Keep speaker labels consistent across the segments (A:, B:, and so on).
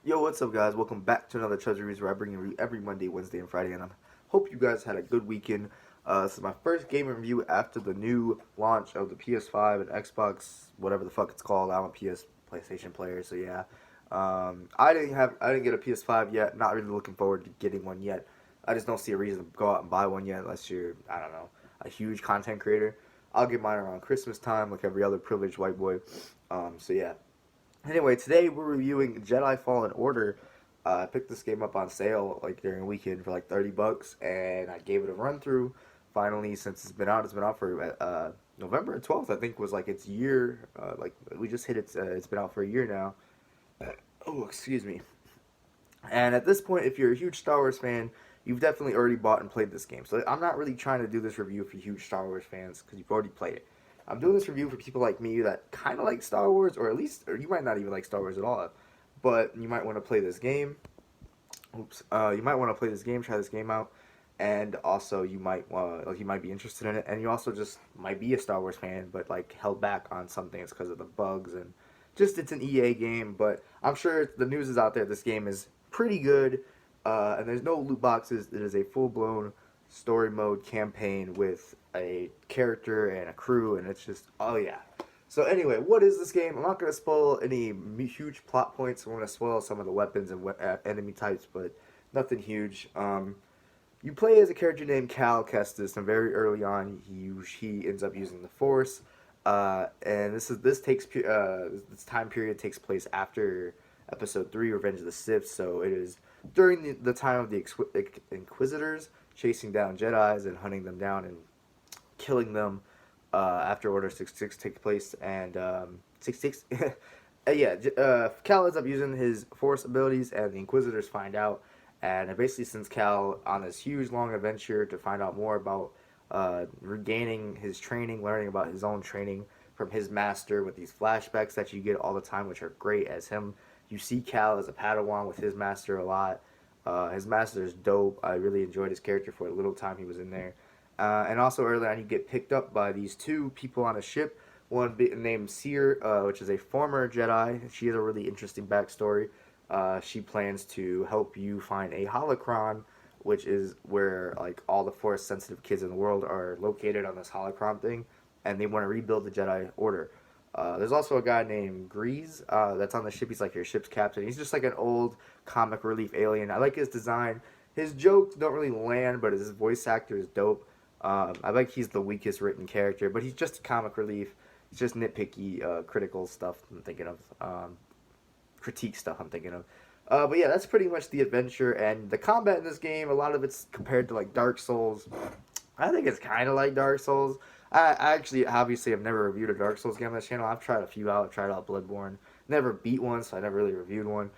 A: Yo, what's up, guys? Welcome back to another Treasure Reviews where I bring you every Monday, Wednesday, and Friday, and I hope you guys had a good weekend. This is my first game review after the new launch of the PS5 and Xbox, whatever the fuck it's called. I'm a PlayStation player, so yeah. I didn't get a PS5 yet. Not really looking forward to getting one yet. I just don't see a reason to go out and buy one yet unless you're, I don't know, a huge content creator. I'll get mine around Christmas time, like every other privileged white boy. So yeah. Anyway, today we're reviewing Jedi Fallen Order. I picked this game up on sale like during a weekend for like $30, and I gave it a run through. Finally, since it's been out for November 12th. I think was like its year. Like we just hit its. It's been out for a year now. Oh, excuse me. And at this point, if you're a huge Star Wars fan, you've definitely already bought and played this game. So I'm not really trying to do this review for huge Star Wars fans because you've already played it. I'm doing this review for people like me that kind of like Star Wars, or at least, or you might not even like Star Wars at all, but you might want to play this game. Oops. You might want to play this game, try this game out, and also you might be interested in it, and you also just might be a Star Wars fan, but like held back on some things because of the bugs and just it's an EA game. But I'm sure the news is out there. This game is pretty good, and there's no loot boxes. It is a full blown story mode campaign with a character and a crew, and it's just oh yeah. So anyway, what is this game? I'm not gonna spoil any huge plot points. I'm gonna spoil some of the weapons and enemy types, but nothing huge. You play as a character named Cal Kestis, and very early on, he ends up using the Force. And this time period takes place after Episode 3, Revenge of the Sith. So it is during the time of the Inquisitors chasing down Jedi's and hunting them down and killing them after Order 66 takes place. And 66, yeah, Cal ends up using his Force abilities, and the Inquisitors find out, and it basically sends Cal on this huge long adventure to find out more about regaining his training, learning about his own training from his master with these flashbacks that you get all the time, which are great as him. You see Cal as a Padawan with his master a lot. His master is dope. I really enjoyed his character for the little time he was in there. And also early on, you get picked up by these two people on a ship. One named Seer, which is a former Jedi. She has a really interesting backstory. She plans to help you find a holocron, which is where like all the force sensitive kids in the world are located on this holocron thing, and they want to rebuild the Jedi Order. There's also a guy named Grease that's on the ship. He's like your ship's captain. He's just like an old comic relief alien. I like his design. His jokes don't really land, but his voice actor is dope. I like he's the weakest written character, but he's just comic relief. It's just nitpicky, critical stuff I'm thinking of. Critique stuff I'm thinking of. But yeah, that's pretty much the adventure and the combat in this game. A lot of it's compared to like Dark Souls. I think it's kind of like Dark Souls. I actually obviously have never reviewed a Dark Souls game on this channel. I've tried a few out. I've tried out Bloodborne. Never beat one, so I never really reviewed one.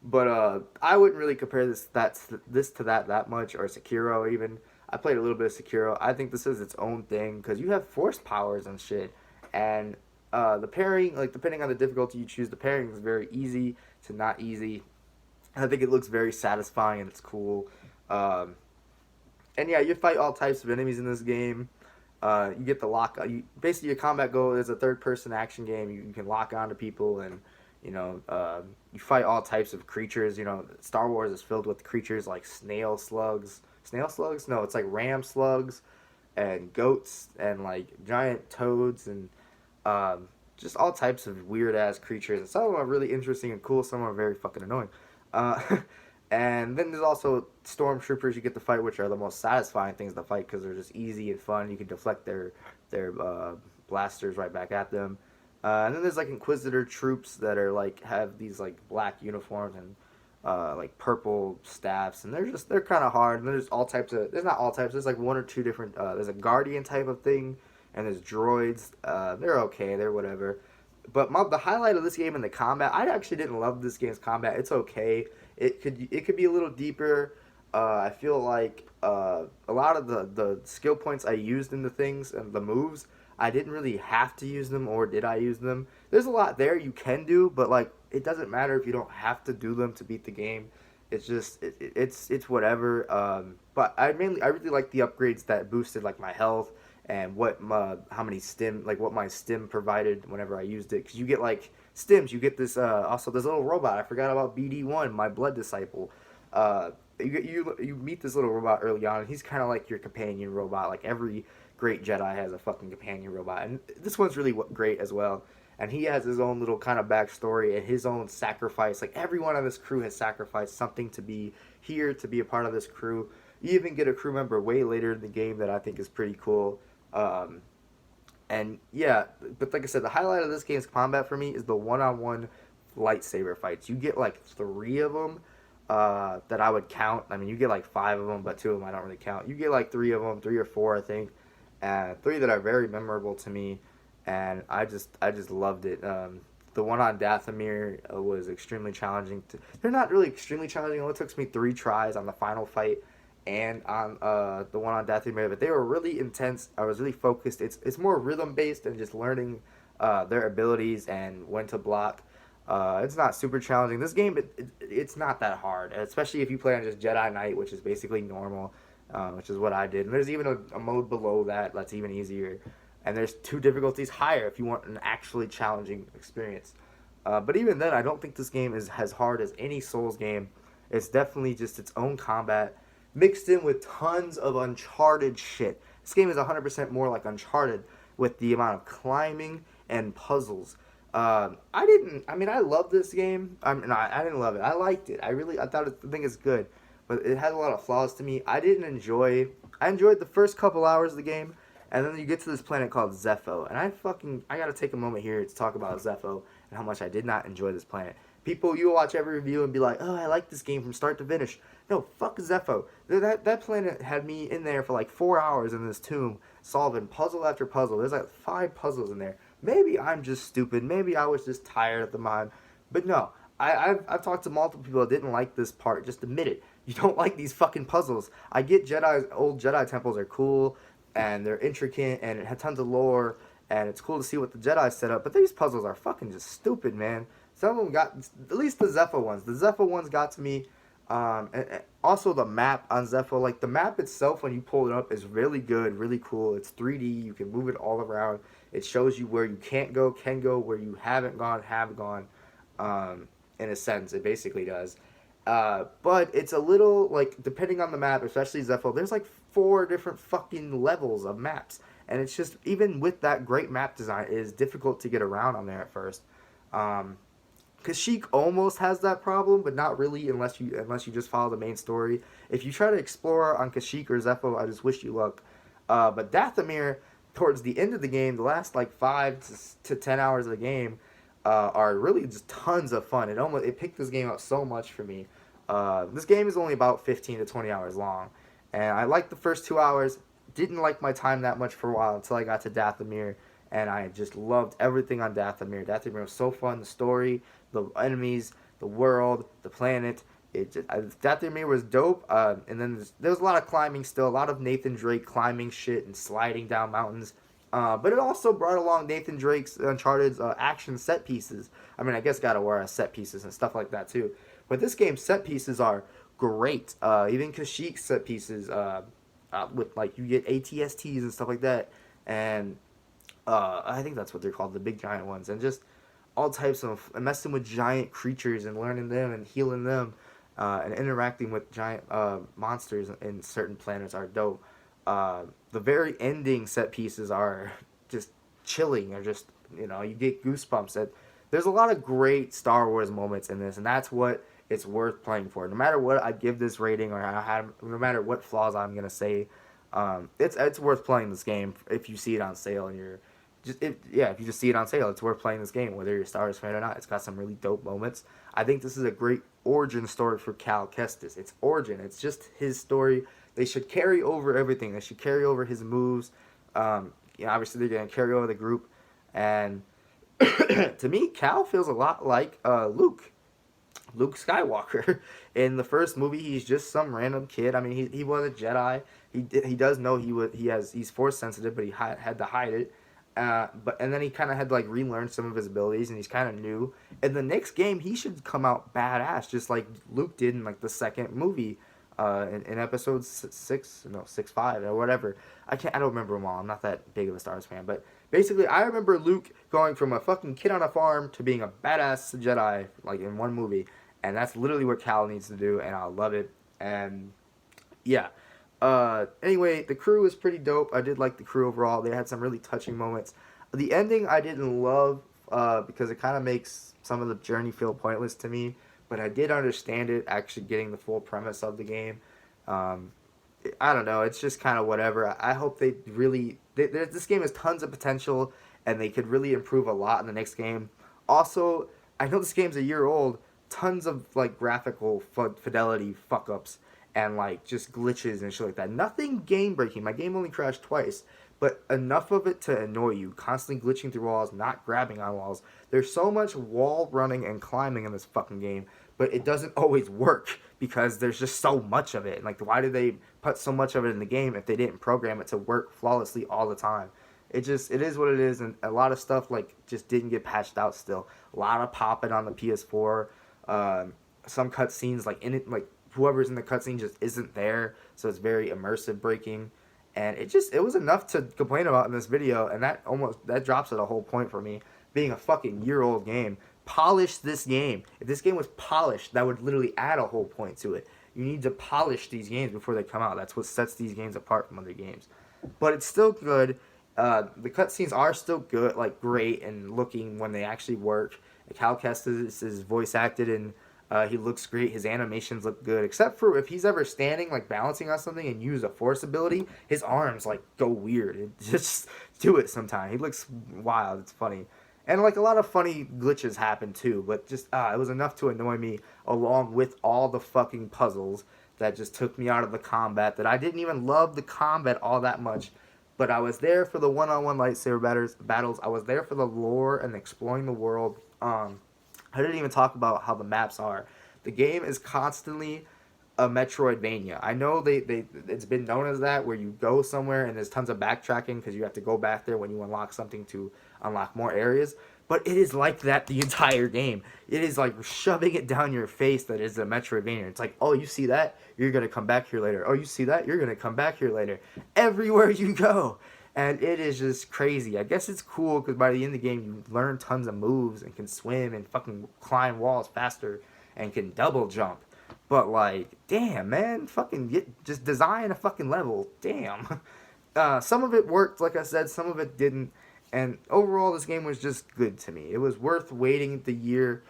A: But I wouldn't really compare this to that much, or Sekiro even. I played a little bit of Sekiro. I think this is its own thing because you have force powers and shit, and the pairing, like depending on the difficulty you choose, the pairing is very easy to not easy. I think it looks very satisfying and it's cool. Um, and yeah, you fight all types of enemies in this game. You get the lock. Basically, your combat goal is a third-person action game. You can lock onto people, and you fight all types of creatures. Star Wars is filled with creatures like snail slugs. Snail slugs? No, it's like ram slugs, and goats, and like giant toads, and just all types of weird ass creatures. And some of them are really interesting and cool. Some are very fucking annoying. Uh, and then there's also stormtroopers you get to fight, which are the most satisfying things to fight because they're just easy and fun. You can deflect their blasters right back at them. And then there's like Inquisitor troops that are like have these like black uniforms and like purple staffs, and they're kind of hard. And there's all types of there's not all types. There's like one or two different. There's a guardian type of thing, and there's droids. They're okay. They're whatever. But the highlight of this game and the combat, I actually didn't love this game's combat. It's okay. It could be a little deeper. I feel like a lot of the skill points I used in the things and the moves, I didn't really have to use them, or did I use them? There's a lot there you can do, but like it doesn't matter if you don't have to do them to beat the game. It's just it's whatever. But I really like the upgrades that boosted like my health and what my stim provided whenever I used it, because you get like stims. You get this also this little robot. I forgot about BD1, my blood disciple. You meet this little robot early on, and he's kind of like your companion robot. Like every great Jedi has a fucking companion robot, and this one's really great as well. And he has his own little kind of backstory and his own sacrifice. Like everyone on this crew has sacrificed something to be here, to be a part of this crew. You even get a crew member way later in the game that I think is pretty cool. And yeah, but like I said, the highlight of this game's combat for me is the one-on-one lightsaber fights. You get like three of them that I would count. I mean, you get like five of them, but two of them I don't really count. You get like three of them, three or four, I think, and three that are very memorable to me. And I just loved it. The one on Dathomir was extremely challenging. They're not really extremely challenging. It only took me 3 tries on the final fight and on the one on Dathomir, but they were really intense. I was really focused. It's more rhythm based and just learning their abilities and when to block. It's not super challenging. This game, it's not that hard, especially if you play on just Jedi Knight, which is basically normal, which is what I did. And there's even a mode below that that's even easier. And there's 2 difficulties higher if you want an actually challenging experience. But even then, I don't think this game is as hard as any Souls game. It's definitely just its own combat mixed in with tons of Uncharted shit. This game is 100% more like Uncharted with the amount of climbing and puzzles. I love this game. I didn't love it. I liked it. I think it's good. But it had a lot of flaws to me. I enjoyed the first couple hours of the game. And then you get to this planet called Zepho. And I gotta take a moment here to talk about Zepho and how much I did not enjoy this planet. People, you watch every review and be like, oh, I like this game from start to finish. No, fuck Zepho. That planet had me in there for like 4 hours in this tomb, solving puzzle after puzzle. There's like 5 puzzles in there. Maybe I'm just stupid. Maybe I was just tired at the time. But no, I've talked to multiple people that didn't like this part. Just admit it. You don't like these fucking puzzles. I get old Jedi temples are cool and they're intricate and it had tons of lore and it's cool to see what the Jedi set up, but these puzzles are fucking just stupid, man. Some of them got, at least the Zepho ones. The Zepho ones got to me. And also the map on Zepho, like the map itself when you pull it up is really good, really cool. It's 3D, you can move it all around. It shows you where you can't go, can go, where you haven't gone, have gone. In a sense, it basically does. But it's a little, like, depending on the map, especially Zepho, there's like 4 different fucking levels of maps. And it's just, even with that great map design, it is difficult to get around on there at first. Kashyyyk almost has that problem, but not really unless you just follow the main story. If you try to explore on Kashyyyk or Zepho, I just wish you luck. But Dathomir, towards the end of the game, the last like 5 to 10 hours of the game, are really just tons of fun. It picked this game up so much for me. This game is only about 15 to 20 hours long, and I liked the first 2 hours. Didn't like my time that much for a while until I got to Dathomir, and I just loved everything on Dathomir. Dathomir was so fun. The story, the enemies, the world, the planet. Dathomir was dope. And then there was a lot of climbing still, a lot of Nathan Drake climbing shit and sliding down mountains. But it also brought along Nathan Drake's Uncharted's action set pieces. I mean, I guess God of War has set pieces and stuff like that too. But this game's set pieces are great. Even Kashyyyk's set pieces, with like you get ATSTs and stuff like that, and I think that's what they're called, the big giant ones, and just all types of messing with giant creatures and learning them and healing them, and interacting with giant monsters in certain planets are dope. The very ending set pieces are just chilling, or just, you get goosebumps. There's a lot of great Star Wars moments in this, and that's what it's worth playing for. No matter what I give this rating, or no matter what flaws I'm gonna say, it's worth playing this game if you see it on sale and if you just see it on sale, it's worth playing this game whether you're a Star Wars fan or not. It's got some really dope moments. I think this is a great origin story for Cal Kestis. It's origin. It's just his story. They should carry over everything. They should carry over his moves. Obviously they're gonna carry over the group, and to me, Cal feels a lot like Luke Skywalker. In the first movie, he's just some random kid. I mean, he was a Jedi. He does know he's force sensitive, but he had to hide it. And then he kind of had to like relearn some of his abilities, and he's kind of new. In the next game, he should come out badass, just like Luke did in like the second movie, in episode 6, no 6, 5 or whatever. I don't remember them all. I'm not that big of a Star Wars fan, but Basically, I remember Luke going from a fucking kid on a farm to being a badass Jedi, like in one movie, and that's literally what Cal needs to do, and I love it. And yeah. Anyway, the crew is pretty dope. I did like the crew overall. They had some really touching moments. The ending I didn't love because it kind of makes some of the journey feel pointless to me. But I did understand it, actually getting the full premise of the game. Um, I don't know. It's just kind of whatever. I hope they really. This game has tons of potential, and they could really improve a lot in the next game. Also, I know this game's a year old. Tons of like graphical fidelity fuck ups and like just glitches and shit like that. Nothing game breaking. My game only crashed twice, but enough of it to annoy you. Constantly glitching through walls, not grabbing on walls. There's so much wall running and climbing in this fucking game, but it doesn't always work because there's just so much of it. And like, why did they put so much of it in the game if they didn't program it to work flawlessly all the time? It is what it is, and a lot of stuff like just didn't get patched out still. A lot of popping on the PS4. Some cutscenes like in it, like whoever's in the cutscene just isn't there, so it's very immersive breaking, and it was enough to complain about in this video, and that drops it a whole point for me. Being a fucking year-old game, polish this game. If this game was polished, that would literally add a whole point to it. You need to polish these games before they come out. That's what sets these games apart from other games. But it's still good. The cutscenes are still good, like great and looking when they actually work. Cal Kestis is voice acted and he looks great. His animations look good, except for if he's ever standing, like balancing on something and use a force ability, his arms like go weird. It just do it sometime. He looks wild. It's funny, and like a lot of funny glitches happen too. But just it was enough to annoy me, along with all the fucking puzzles that just took me out of the combat. That I didn't even love the combat all that much. But I was there for the one-on-one lightsaber battles. I was there for the lore and exploring the world. I didn't even talk about how the maps are. The game is constantly a Metroidvania. I know it's been known as that, where you go somewhere and there's tons of backtracking because you have to go back there when you unlock something to unlock more areas. But it is like that the entire game. It is like shoving it down your face that it's a Metroidvania. It's like, oh, you see that? You're going to come back here later. Oh, you see that? You're going to come back here later. Everywhere you go. And it is just crazy. I guess it's cool because by the end of the game, you learn tons of moves and can swim and fucking climb walls faster and can double jump. But like, damn, man, just design a fucking level. Damn. Some of it worked, like I said, some of it didn't. And overall, this game was just good to me. It was worth waiting the year,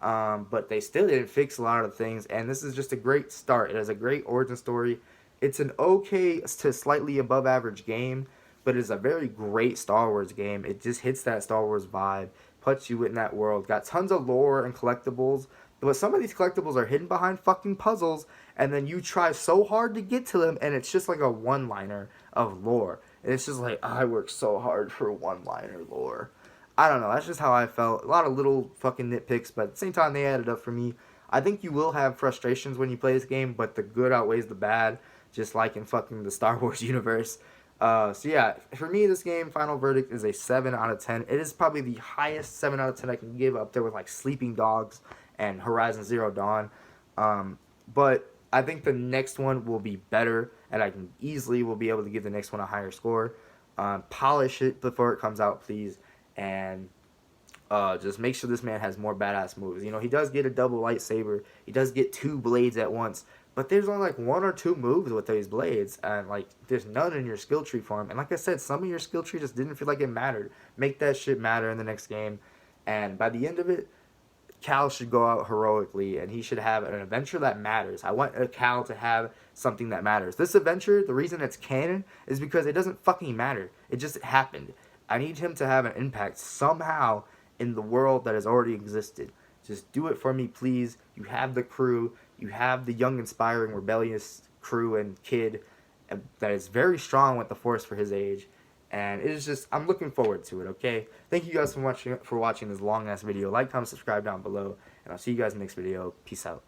A: but they still didn't fix a lot of things. And this is just a great start. It has a great origin story. It's an okay to slightly above average game, but it's a very great Star Wars game. It just hits that Star Wars vibe, puts you in that world. Got tons of lore and collectibles, but some of these collectibles are hidden behind fucking puzzles, and then you try so hard to get to them, and it's just like a one-liner of lore. And it's just like, I worked so hard for one-liner lore. I don't know, that's just how I felt. A lot of little fucking nitpicks, but at the same time, they added up for me. I think you will have frustrations when you play this game, but the good outweighs the bad, just like in fucking the Star Wars universe. So yeah, for me, this game, final verdict is a 7 out of 10. It is probably the highest 7 out of 10 I can give, up there with like Sleeping Dogs and Horizon Zero Dawn. But I think the next one will be better, and I can easily will be able to give the next one a higher score. Polish it before it comes out, please, and just make sure this man has more badass moves. You know, he does get a double lightsaber. He does get 2 blades at once. But there's only like 1 or 2 moves with these blades, and like there's none in your skill tree for him. And like I said, some of your skill tree just didn't feel like it mattered. Make that shit matter in the next game. And by the end of it, Cal should go out heroically, and he should have an adventure that matters. I want Cal to have something that matters. This adventure, the reason it's canon is because it doesn't fucking matter. It just happened. I need him to have an impact somehow in the world that has already existed. Just do it for me, please. You have the crew. You have the young, inspiring, rebellious crew and kid that is very strong with the Force for his age. And it is just, I'm looking forward to it, okay? Thank you guys for watching this long-ass video. Like, comment, subscribe down below. And I'll see you guys in the next video. Peace out.